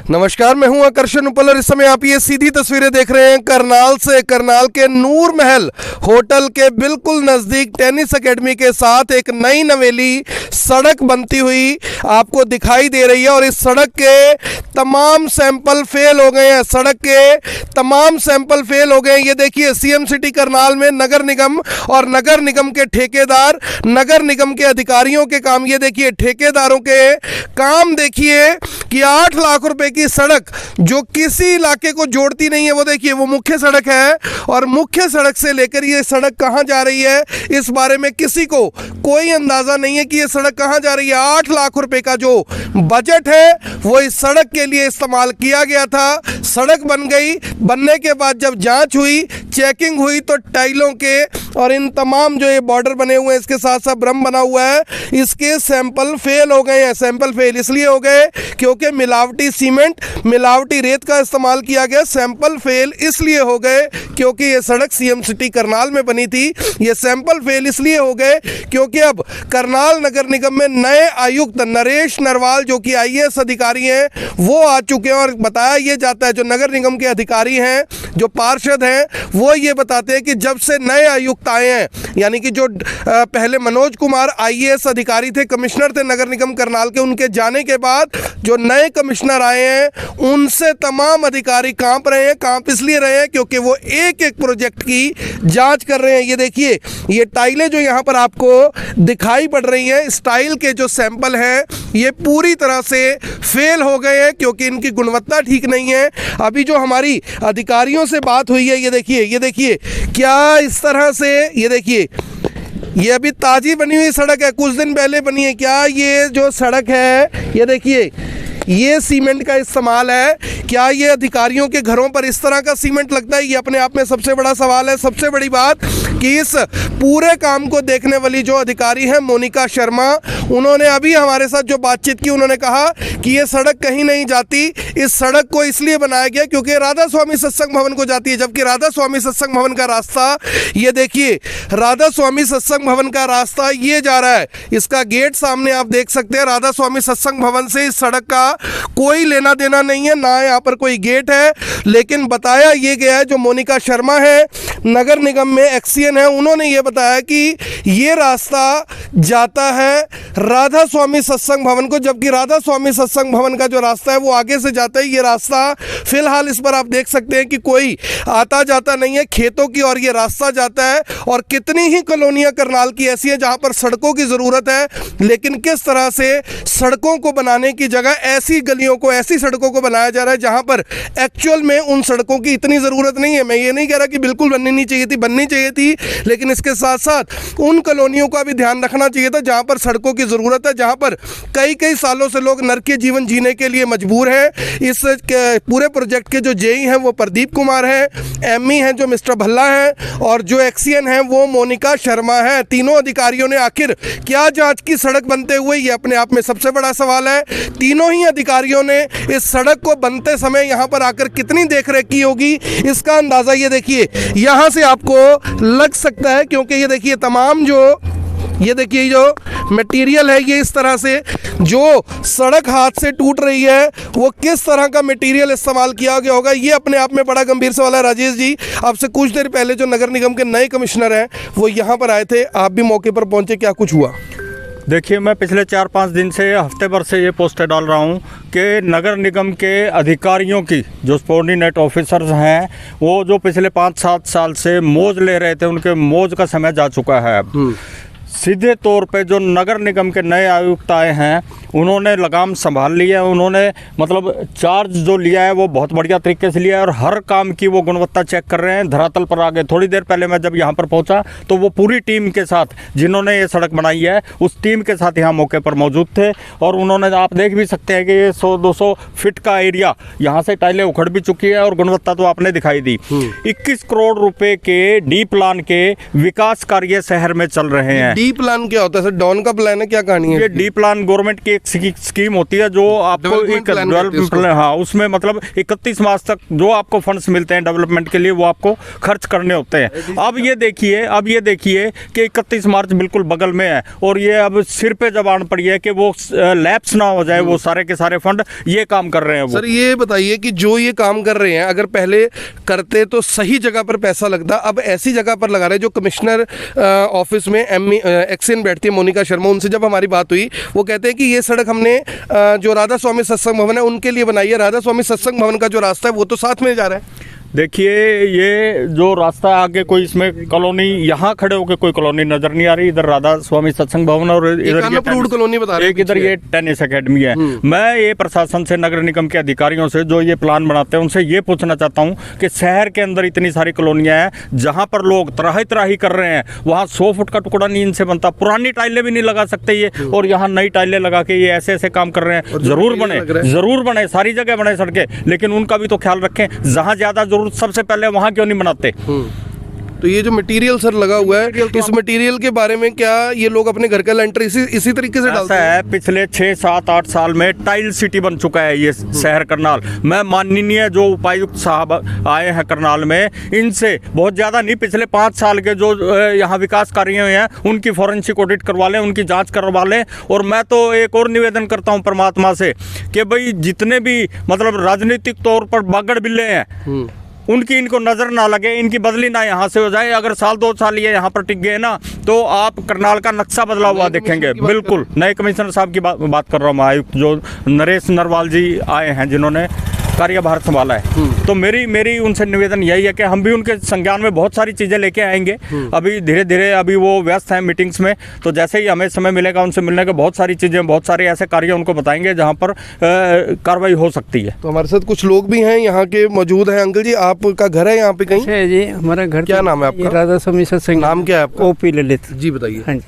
नमस्कार, मैं हूं आकर्षण उपल और इस समय आप ये सीधी तस्वीरें देख रहे हैं करनाल से। करनाल के नूर महल होटल के बिल्कुल नज़दीक टेनिस एकेडमी के साथ एक नई नवेली सड़क बनती हुई आपको दिखाई दे रही है और इस सड़क के तमाम सैंपल फेल हो गए हैं। सड़क के तमाम सैंपल फेल हो गए हैं। ये देखिए, सीएम सिटी करनाल में नगर निगम और नगर निगम के ठेकेदार, नगर निगम के अधिकारियों के काम, ये देखिए ठेकेदारों के काम देखिए कि 8 लाख रुपए की सड़क जो किसी इलाके को जोड़ती नहीं है, वो देखिए वो मुख्य सड़क है और मुख्य सड़क से लेकर ये सड़क कहां जा रही है इस बारे में किसी को कोई अंदाजा नहीं है कि ये सड़क कहां जा रही है। 8 लाख रुपए का जो बजट है वो इस सड़क के लिए इस्तेमाल किया गया था। सड़क बन गई, बनने के बाद जब जांच हुई, चेकिंग हुई तो टाइलों के और इन तमाम जो ये बॉर्डर बने हुए हैं, इसके साथ साथ ब्रह्म बना हुआ है, इसके सैंपल फेल हो गए हैं। सैंपल फेल इसलिए हो गए क्योंकि मिलावटी सीमेंट, मिलावटी रेत का इस्तेमाल किया गया। सैंपल फेल इसलिए हो गए क्योंकि ये सड़क सीएम सिटी करनाल में बनी थी। ये सैंपल फेल इसलिए हो गए क्योंकि अब करनाल नगर निगम में नए आयुक्त नरेश नरवाल जो कि आईएएस अधिकारी हैं वो आ चुके हैं और बताया ये जाता है, जो नगर निगम के अधिकारी हैं, जो पार्षद हैं, वो ये बताते हैं कि जब से नए आयुक्त आए हैं, यानी कि जो पहले मनोज कुमार आईएएस अधिकारी थे, कमिश्नर थे नगर निगम करनाल के, उनके जाने के बाद जो नए कमिश्नर आए हैं उनसे तमाम अधिकारी कांप रहे हैं। कांप इसलिए रहे हैं क्योंकि वो एक एक प्रोजेक्ट की जांच कर रहे हैं। ये देखिए, ये टाइलें जो यहाँ पर आपको दिखाई पड़ रही हैं, इस टाइल के जो सैंपल हैं ये पूरी तरह से फेल हो गए हैं क्योंकि इनकी गुणवत्ता ठीक नहीं है। अभी जो हमारी अधिकारियों से बात हुई है, ये देखिए क्या इस तरह से, ये देखिए ये अभी ताज़ी बनी हुई सड़क है, कुछ दिन पहले बनी है। क्या ये जो सड़क है, ये देखिए ये सीमेंट का इस्तेमाल है? क्या ये अधिकारियों के घरों पर इस तरह का सीमेंट लगता है? ये अपने आप में सबसे बड़ा सवाल है। सबसे बड़ी बात कि इस पूरे काम को देखने वाली जो अधिकारी हैं मोनिका शर्मा, उन्होंने अभी हमारे साथ जो बातचीत की, उन्होंने कहा कि ये सड़क कहीं नहीं जाती, इस सड़क को इसलिए बनाया गया क्योंकि राधा स्वामी सत्संग भवन को जाती है, जबकि राधा स्वामी सत्संग भवन का रास्ता, ये देखिए राधा स्वामी सत्संग भवन का रास्ता ये जा रहा है। इसका गेट सामने आप देख सकते हैं। राधा स्वामी सत्संग भवन से इस सड़क का कोई लेना देना नहीं है, ना यहाँ पर कोई गेट है। लेकिन बताया ये गया है, जो मोनिका शर्मा है नगर निगम में एक्सीएन है, उन्होंने ये बताया कि ये रास्ता जाता है राधा स्वामी सत्संग भवन को, जबकि राधा स्वामी सत्संग भवन का जो रास्ता है वो आगे से जाता है। ये रास्ता फिलहाल इस पर आप देख सकते हैं कि कोई आता जाता नहीं है, खेतों की और ये रास्ता जाता है। और कितनी ही कॉलोनियां करनाल की ऐसी है जहां पर सड़कों की ज़रूरत है, लेकिन किस तरह से सड़कों को बनाने की जगह ऐसी गलियों को, ऐसी सड़कों को बनाया जा रहा है जहां पर एक्चुअल में उन सड़कों की इतनी ज़रूरत नहीं है। मैं ये नहीं कह रहा कि बिल्कुल बननी नहीं चाहिए थी, बननी चाहिए थी, लेकिन इसके साथ साथ उन कॉलोनियों का भी ध्यान रखना चाहिए था जहां पर सड़कों की ज़रूरत है, जहां पर कई सालों से लोग नरकीय जीवन जीने के लिए मजबूर हैं। इस पूरे प्रोजेक्ट के जो जेई हैं वो प्रदीप कुमार हैं, एमई हैं जो मिस्टर भल्ला हैं, और जो एक्सीएन हैं वो मोनिका शर्मा है। तीनों अधिकारियों ने आखिर क्या जांच की सड़क बनते हुए, ये अपने आप में सबसे बड़ा सवाल है। तीनों ही अधिकारियों ने इस सड़क को बनते समय यहाँ पर आकर कितनी देखरेख की होगी, इसका अंदाज़ा ये देखिए यहाँ से आपको लग सकता है, क्योंकि ये देखिए तमाम ये देखिए जो मटेरियल है, ये इस तरह से जो सड़क हाथ से टूट रही है वो किस तरह का मटेरियल इस्तेमाल किया गया होगा, ये अपने आप में बड़ा गंभीर सवाल है। राजेश जी, आपसे कुछ देर पहले जो नगर निगम के नए कमिश्नर हैं वो यहाँ पर आए थे, आप भी मौके पर पहुँचे, क्या कुछ हुआ? देखिए, मैं पिछले 4-5 दिन से, हफ्ते भर से ये पोस्टर डाल रहा हूँ कि नगर निगम के अधिकारियों की जो सबॉर्डिनेट ऑफिसर्स हैं वो जो पिछले 5-7 साल से मौज ले रहे थे, उनके मौज का समय जा चुका है अब। सीधे तौर पे जो नगर निगम के नए आयुक्त आए हैं उन्होंने लगाम संभाल लिया है। उन्होंने मतलब चार्ज जो लिया है वो बहुत बढ़िया तरीके से लिया है और हर काम की वो गुणवत्ता चेक कर रहे हैं, धरातल पर आ गए। थोड़ी देर पहले मैं जब यहाँ पर पहुँचा तो वो पूरी टीम के साथ, जिन्होंने ये सड़क बनाई है, उस टीम के साथ यहाँ मौके पर मौजूद थे। और उन्होंने, आप देख भी सकते हैं कि ये 100-200 फीट का एरिया, यहाँ से टाइलें उखड़ भी चुकी है और गुणवत्ता तो आपने दिखाई दी। 21 करोड़ रुपए के डी प्लान के विकास कार्य शहर में चल रहे हैं। डी प्लान क्या होता है सर? डॉन का प्लान है, क्या कहानी है? ये डी प्लान गवर्नमेंट की एक स्कीम होती है जो आपको Development एक plan कहते हैं डेवलपमेंट प्लान, हाँ, उसमें मतलब 31 मार्च तक जो आपको फंड्स मिलते हैं डेवलपमेंट के लिए वो आपको खर्च करने होते हैं। अब ये देखिए कि 31 मार्च बिल्कुल बगल में है और ये अब सिर पे जबान पड़ी है कि वो लैप्स ना हो जाए वो सारे के सारे फंड, ये काम कर रहे हैं वो। सर ये बताइए कि जो ये काम कर रहे हैं, अगर पहले करते तो सही जगह पर पैसा लगता, अब ऐसी जगह पर लगा रहे हैं। जो कमिश्नर ऑफिस में एक्सिन बैठती है मोनिका शर्मा, उनसे जब हमारी बात हुई वो कहते हैं कि ये सड़क हमने जो राधा स्वामी सत्संग भवन है उनके लिए बनाई है। राधा स्वामी सत्संग भवन का जो रास्ता है वो तो साथ में जा रहा है। देखिए ये जो रास्ता आगे कोई इसमें कॉलोनी, यहाँ खड़े होकर कोई कॉलोनी नजर नहीं आ रही। इधर राधा स्वामी सत्संग भवन और इधर ये कॉलोनी बता रहे हैं, एक इधर ये टेनिस एकेडमी है। मैं ये प्रशासन से, नगर निगम के अधिकारियों से जो ये प्लान बनाते हैं उनसे ये पूछना चाहता हूँ कि शहर के अंदर इतनी सारी कॉलोनियाँ हैं जहाँ पर लोग तराही कर रहे हैं, वहाँ 100 फुट का टुकड़ा नहीं इनसे बनता, पुरानी टाइलें भी नहीं लगा सकते ये, और यहाँ नई टाइलें लगा के ये ऐसे काम कर रहे हैं। जरूर बने, सारी जगह बने सड़कें, लेकिन उनका भी तो ख्याल रखें। जहाँ ज्यादा सबसे पहले वहां क्यों नहीं बनाते? तो ये जो मटेरियल सर लगा हुआ है, इस मटेरियल के बारे में क्या ये लोग अपने घर का लेंटर इसी तरीके से डालते हैं? पिछले 6, 7, 8 साल में टाइल सिटी बन चुका है ये शहर करनाल। मैं माननीय जो उपायुक्त साहब आए हैं करनाल में, इनसे बहुत ज्यादा नहीं, पिछले 5 साल के जो यहाँ विकास कार्य हुए हैं उनकी फॉरेंसिक ऑडिट करवा लें, उनकी जांच करवा लें। और मैं तो एक और निवेदन करता हूँ परमात्मा से कि भाई जितने भी मतलब राजनीतिक तौर पर बागड़ बिल्ले हैं उनकी इनको नजर ना लगे, इनकी बदली ना यहाँ से हो जाए। अगर 1-2 साल ये यहाँ पर टिक गए ना तो आप करनाल का नक्शा बदला हुआ देखेंगे। बिल्कुल नए कमिश्नर साहब की बात कर रहा हूँ, आयुक्त जो नरेश नरवाल जी आए हैं जिन्होंने कार्यभार संभाला है। तो मेरी उनसे निवेदन यही है कि हम भी उनके संज्ञान में बहुत सारी चीज़ें लेके आएंगे। अभी धीरे अभी वो व्यस्त हैं मीटिंग्स में, तो जैसे ही हमें समय मिलेगा उनसे मिलने के बहुत सारी चीज़ें, बहुत सारे ऐसे कार्य उनको बताएंगे जहाँ पर कार्रवाई हो सकती है। तो हमारे साथ कुछ लोग भी हैं यहाँ के मौजूद हैं। अंकल जी आपका घर है यहाँ पे कहीं? जी हमारा घर। क्या नाम है आपका? राधा स्वामी सत्संग। नाम क्या है आपका? ओपी ललित जी। बताइए। हाँ जी,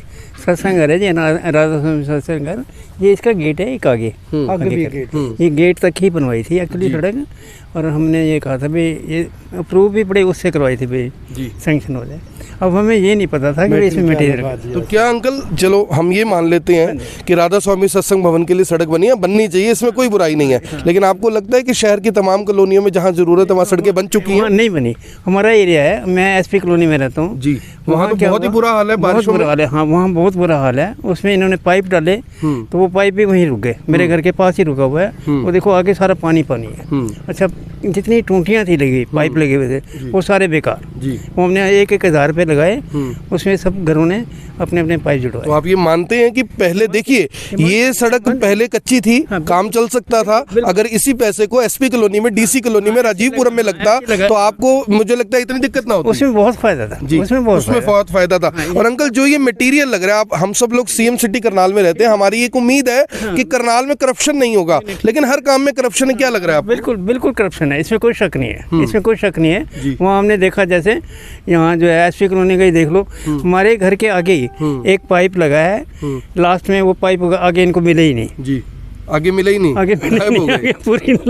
सत्संग घर है जी, राधा स्वामी सत्संग घर। ये इसका गेट है, एक आगे ये गेट तक ही बनवाई थी एक्चुअली सड़क। और हमने ये कहा था भाई ये अप्रूव भी पड़े उससे करवाई थी भाई, सैंक्शन हो जाए। अब हमें ये नहीं पता था कि इसमें मटेरियल। तो क्या अंकल, चलो हम ये मान लेते हैं कि राधा स्वामी सत्संग भवन के लिए सड़क बनी है, बननी चाहिए, इसमें कोई बुराई नहीं है, लेकिन आपको लगता है कि शहर की तमाम कॉलोनियों में जहाँ जरूरत है वहाँ सड़कें बन चुकी हैं? नहीं बनी। हमारा एरिया है, मैं एसपी कॉलोनी में रहता हूँ जी, वहाँ तो बहुत ही बुरा हाल है, बहुत बुरा हाल है। हाँ वहाँ बहुत बुरा हाल है। उसमें इन्होंने पाइप डाले तो वो पाइप भी वहीं रुक गए, मेरे घर के पास ही रुका हुआ है। वो देखो आगे सारा पानी है। अच्छा, जितनी टूटियाँ थी लगी, पाइप लगे हुए थे, वो सारे बेकार। वो हमने 1,000 रुपये लगाए, उसमें सब घरों ने अपने अपने पाइप जुड़वाए। तो आप ये मानते हैं कि पहले देखिए ये सड़क पहले कच्ची थी, काम चल सकता था, अगर इसी पैसे को एसपी कॉलोनी में, डीसी कॉलोनी में, राजीवपुरम में लगता तो आपको, मुझे लगता है इतनी दिक्कत ना होती। उसमें बहुत फायदा था जी, उसमें बहुत फायदा था। और अंकल जो ये मटेरियल लग रहा है, आप हम सब लोग सीएम सिटी करनाल में रहते हैं, हमारी एक उम्मीद है कि करनाल में करप्शन नहीं होगा, लेकिन हर काम में करप्शन है। क्या लग रहा है आपको? बिल्कुल करप्शन है, इसमें कोई शक नहीं है, इसमें कोई शक नहीं है। वहाँ हमने देखा, जैसे यहाँ जो है एसपी कॉलोनी का ही देख लो, हमारे घर के आगे ही एक पाइप लगा है, लास्ट में वो पाइप आगे इनको मिले ही नहीं जी, आगे मिला ही नहीं, आगे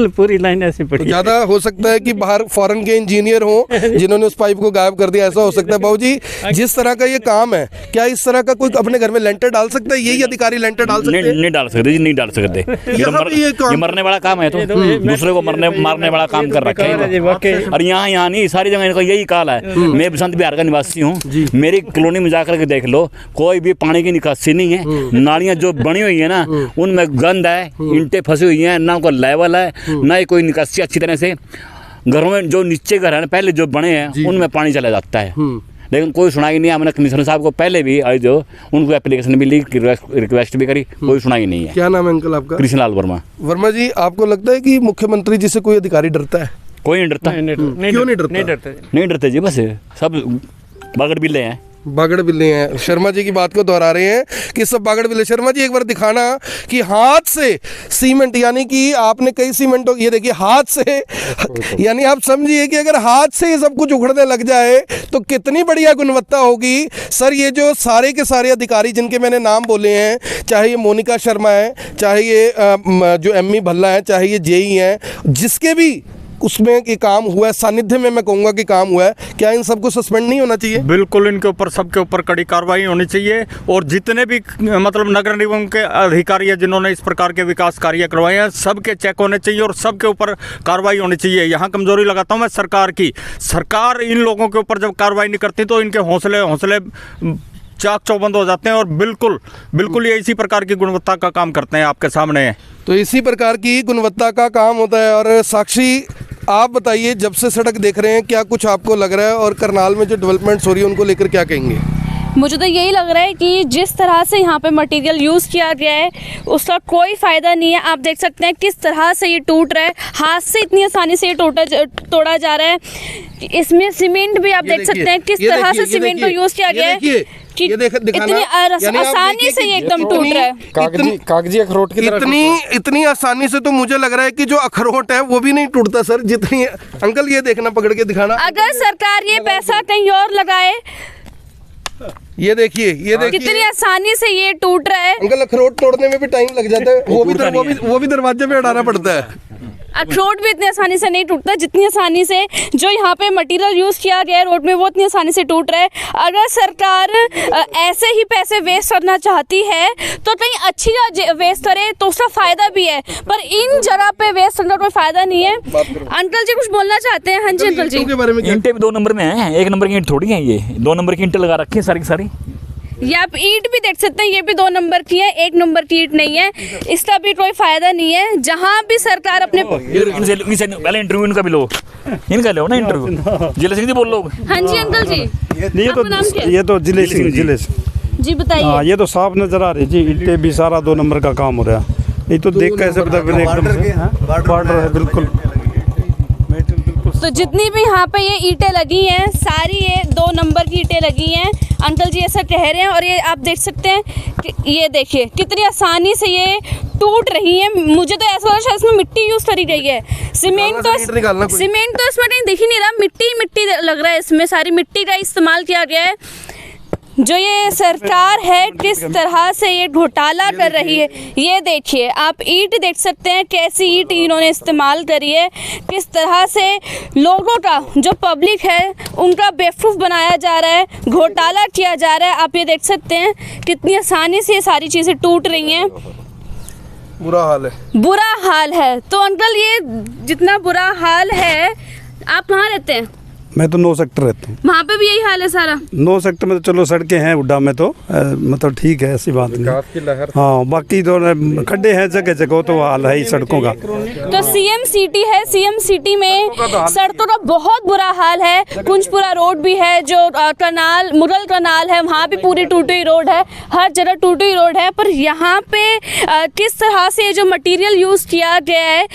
पूरी लाइन ऐसे पड़ी। तो ज्यादा हो सकता है कि बाहर फॉरेन के इंजीनियर हो जिन्होंने उस पाइप को गायब कर दिया, ऐसा हो सकता है। बाबूजी जिस तरह का ये काम है, क्या इस तरह का कोई अपने घर में लेंटर डाल सकता है? यही अधिकारी लेंटर डाल सकते हैं? नहीं डाल सकते जी, नहीं डाल सकते। ये मरने वाला काम है, तो दूसरे को मारने वाला काम कर रखा है। और यहाँ नहीं, सारी जगह इनका यही काल है। मैं बसंत बिहार का निवासी हूँ, मेरी कॉलोनी में जाकर के देख लो, कोई भी पानी की निकासी नहीं है। नालियाँ जो बनी हुई है ना उनमें गंद है, ईंटें फंसी हुई हैं, ना कोई लेवल है, ना ही कोई निकासी अच्छी तरह से। घरों में जो नीचे घर है पहले जो बने हैं उनमें पानी चला जाता है, लेकिन कोई सुनाई नहीं। हमने कमिश्नर साहब को पहले भी आई, जो उनको एप्लीकेशन भी ली, रिक्वेस्ट भी करी, कोई सुनाई नहीं है। क्या नाम है अंकल आपका? कृष्णलाल वर्मा। वर्मा जी, आपको लगता है कि मुख्यमंत्री जी से कोई अधिकारी डरता है? कोई नहीं डरता। क्यों नहीं डरता जी, बस सब बागड़ बिल्ले हैं। बागड़ बिल्ले हैं। शर्मा जी की बात को दोहरा रहे हैं कि सब बागड़ बिल्ले। शर्मा जी एक बार दिखाना कि हाथ से सीमेंट, यानी कि आपने कई सीमेंटों, ये देखिए हाथ से, यानी आप समझिए कि अगर हाथ से ये सब कुछ उखड़ने लग जाए तो कितनी बढ़िया गुणवत्ता होगी। सर ये जो सारे के सारे अधिकारी जिनके मैंने नाम बोले हैं, चाहे ये मोनिका शर्मा है, चाहे ये जो एमई भल्ला है, चाहे ये जेई हैं, जिसके भी उसमें कि काम हुआ है, सानिध्य में मैं कहूँगा कि काम हुआ है, क्या इन सबको सस्पेंड नहीं होना चाहिए? बिल्कुल इनके ऊपर, सबके ऊपर कड़ी कार्रवाई होनी चाहिए। और जितने भी मतलब नगर निगम के अधिकारी हैं जिन्होंने इस प्रकार के विकास कार्य करवाए हैं, सबके चेक होने चाहिए और सबके ऊपर कार्रवाई होनी चाहिए। यहाँ कमजोरी लगाता हूँ मैं सरकार की। सरकार इन लोगों के ऊपर जब कार्रवाई नहीं करती तो इनके हौसले चाक चौबंद हो जाते हैं और बिल्कुल ये इसी प्रकार की गुणवत्ता का काम करते हैं, आपके सामने है। तो इसी प्रकार की गुणवत्ता का काम होता है। और साक्षी, आप बताइए, जब से सड़क देख रहे हैं क्या कुछ आपको लग रहा है, और करनाल में जो डेवलपमेंट्स हो रही है उनको लेकर क्या कहेंगे? मुझे तो यही लग रहा है कि जिस तरह से यहाँ पे मटेरियल यूज़ किया गया है उसका कोई फ़ायदा नहीं है। आप देख सकते हैं किस तरह से ये टूट रहा है, हाथ से इतनी आसानी से ये तोड़ा जा रहा है। इसमें सीमेंट भी आप देख सकते हैं किस तरह से सीमेंट को यूज़ किया गया है कि इतनी आसानी से ये एकदम टूट रहा है। कागजी अखरोट की तरह इतनी आसानी से तो मुझे लग रहा है कि जो अखरोट है वो भी नहीं टूटता सर, जितनी। अंकल ये देखना, पकड़ के दिखाना। अगर सरकार ये पैसा कहीं और लगाए, ये देखिए कितनी आसानी से ये टूट रहा है। अंकल, अखरोट तोड़ने में भी टाइम लग जाता है, वो भी दरवाजे पे अड़ाना पड़ता है। अखरोट भी इतनी आसानी से नहीं टूटता जितनी आसानी से जो यहाँ पे मटेरियल यूज़ किया गया है रोड में, वो इतनी आसानी से टूट रहा है। अगर सरकार ऐसे ही पैसे वेस्ट करना चाहती है तो कहीं अच्छी जगह वेस्ट करे तो उसका फ़ायदा भी है, पर इन जगह पे वेस्ट करने का कोई फ़ायदा नहीं है। अंकल जी कुछ बोलना चाहते हैं? हाँ जी अंकल जी। ईंटें भी 2 नंबर में हैं, 1 नंबर की ईंट थोड़ी है, ये 2 नंबर की ईंटें लगा रखी है सारी की सारी। ये आप ईंट भी देख सकते हैं, ये भी 2 नंबर की है, 1 नंबर की ईंट नहीं है। इसका भी कोई फायदा नहीं है। जहाँ भी सरकार अपने इनसे पहले इंटरव्यू इनका भी लो, इनका लो ना इंटरव्यू। जिले सिंह जी बोल लो। हाँ जी अंकल जी। ये तो जिले सिंह जी बताइए। हाँ, ये तो साफ नजर आ रही जी, ईंटें भी सारा 2 नंबर का काम हो रहा है। ये तो देख कैसे पता बॉर्डर है बिल्कुल। तो जितनी भी यहाँ पे ये ईंटें लगी हैं सारी ये 2 नंबर की ईंटें लगी हैं। अंकल जी ऐसा कह रहे हैं। और ये आप देख सकते हैं कि ये देखिए कितनी आसानी से ये टूट रही है। मुझे तो ऐसा लग रहा है इसमें मिट्टी यूज़ करी गई है। सीमेंट तो इसमें कहीं दिख ही नहीं रहा, मिट्टी लग रहा है, इसमें सारी मिट्टी का इस्तेमाल किया गया है। जो ये सरकार है किस तरह से ये घोटाला कर रही है, ये देखिए। आप ईंट देख सकते हैं कैसी ईंट इन्होंने इस्तेमाल करी है, किस तरह से लोगों का, जो पब्लिक है उनका बेवकूफ़ बनाया जा रहा है, घोटाला किया जा रहा है। आप ये देख सकते हैं कितनी आसानी से ये सारी चीज़ें टूट रही हैं। बुरा हाल है। तो अंकल ये जितना बुरा हाल है, आप कहाँ रहते हैं? मैं तो 9 सेक्टर रहता हूँ। वहाँ पे भी यही हाल है सारा? 9 सेक्टर में तो चलो सड़कें हैं, उड्डा में तो मतलब ठीक है, ऐसी बात नहीं। हाँ, बाकी तो खड्डे हैं जगह जगह, तो हाल है ही सड़कों का। तो सीएम सिटी है, सीएम सिटी में सड़कों का बहुत बुरा हाल है। कुंजपुरा रोड भी है, जो कनाल मुगल कनाल है, वहाँ भी पूरी टूटी हुई रोड है, हर जगह टूटी हुई रोड है। पर यहाँ पे किस तरह से जो मटेरियल यूज़ किया गया है,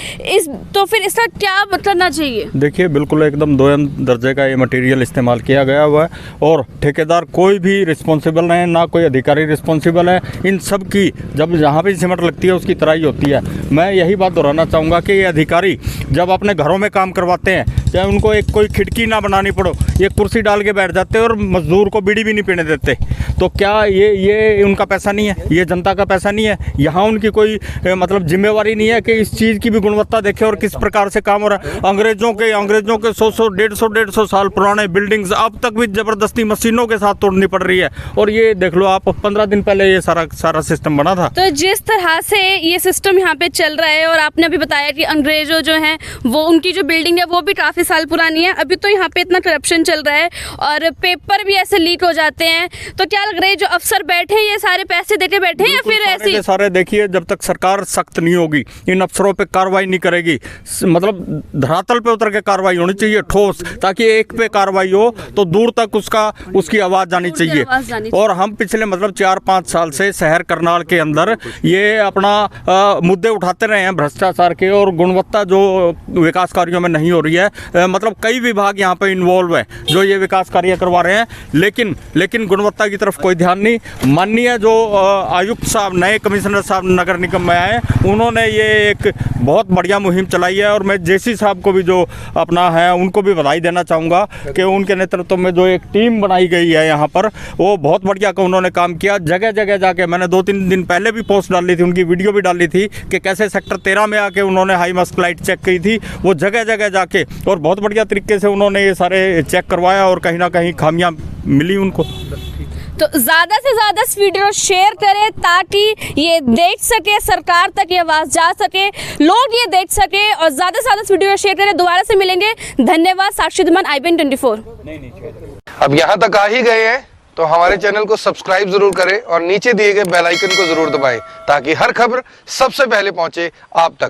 तो फिर इसका क्या करना चाहिए? देखिए बिल्कुल एकदम 2M दर्जे का ये मटेरियल इस्तेमाल किया गया हुआ है और ठेकेदार कोई भी रिस्पॉन्सिबल नहीं है, ना कोई अधिकारी रिस्पॉन्सिबल है। इन सब की जब जहाँ पे सीमेंट लगती है उसकी तराई होती है। मैं यही बात दोहराना चाहूँगा कि ये अधिकारी जब अपने घरों में काम करवाते हैं, चाहे उनको एक कोई खिड़की ना बनानी पड़ो, ये कुर्सी डाल के बैठ जाते हैं और मजदूर को बीड़ी भी नहीं पीने देते। तो क्या ये उनका पैसा नहीं है? ये जनता का पैसा नहीं है? यहाँ उनकी कोई मतलब जिम्मेवारी नहीं है कि इस चीज़ की भी गुणवत्ता देखे और किस प्रकार से काम हो रहा है? अंग्रेजों के 100 150 साल पुराने बिल्डिंग्स अब तक भी ज़बरदस्ती मशीनों के साथ तोड़नी पड़ रही है। और ये देख लो आप, 15 दिन पहले ये सारा सिस्टम बना था। तो जिस तरह से ये सिस्टम यहाँ पे चल रहा है, और आपने अभी बताया कि अंग्रेजों जो हैं वो, उनकी जो बिल्डिंग है वो भी काफ़ी साल पुरानी है। अभी तो यहाँ पे इतना करप्शन चल रहा है और पेपर भी ऐसे लीक हो जाते हैं। तो क्या लग रहा है जो अफसर बैठे हैं ये सारे पैसे देके बैठे हैं या फिर ऐसे सारे? देखिए, जब तक सरकार सख्त नहीं होगी, इन अफसरों पे कार्रवाई नहीं करेगी, मतलब धरातल पे उतर के कार्रवाई होनी चाहिए ठोस, ताकि एक पे कार्रवाई हो तो दूर तक उसकी आवाज़ जानी चाहिए। और हम पिछले मतलब 4-5 साल से शहर करनाल के अंदर ये अपना मुद्दे उठाते रहे हैं भ्रष्टाचार के, और गुणवत्ता जो विकास कार्यों में नहीं हो रही है। मतलब कई विभाग यहाँ पे इन्वॉल्व है जो ये विकास कार्य करवा रहे हैं, लेकिन गुणवत्ता की तरफ कोई ध्यान नहीं। माननीय जो आयुक्त साहब, नए कमिश्नर साहब नगर निगम में आए, उन्होंने ये एक बहुत बढ़िया मुहिम चलाई है। और मैं जेसी साहब को भी जो अपना है उनको भी बधाई देना चाहूँगा कि उनके नेतृत्व में जो एक टीम बनाई गई है यहाँ पर, वो बहुत बढ़िया का उन्होंने काम किया। जगह जगह जाके मैंने 2-3 दिन पहले भी पोस्ट डाली थी, उनकी वीडियो भी डाली थी कि कैसे सेक्टर 13 में आके उन्होंने हाई मस्क लाइट चेक की गई थी, वो जगह जगह जाके और बहुत बढ़िया तरीके से उन्होंने ये सारे चेक करवाया और कहीं ना कहीं खामियां मिली उनको। तो ज़्यादा से ज़्यादा इस वीडियो को शेयर करें ताकि ये देख सके, सरकार तक ये आवाज़ जा सके, लोग ये देख सके, और ज़्यादा से ज़्यादा इस वीडियो को शेयर करें। दोबारा से मिलेंगे, धन्यवाद। साक्षी धीमान, IBN 24। अब यहाँ तक आ ही गए हैं तो हमारे चैनल को सब्सक्राइब जरूर करें और नीचे दिए गए बेल आइकन को जरूर दबाएं ताकि हर खबर सबसे पहले पहुंचे आप तक।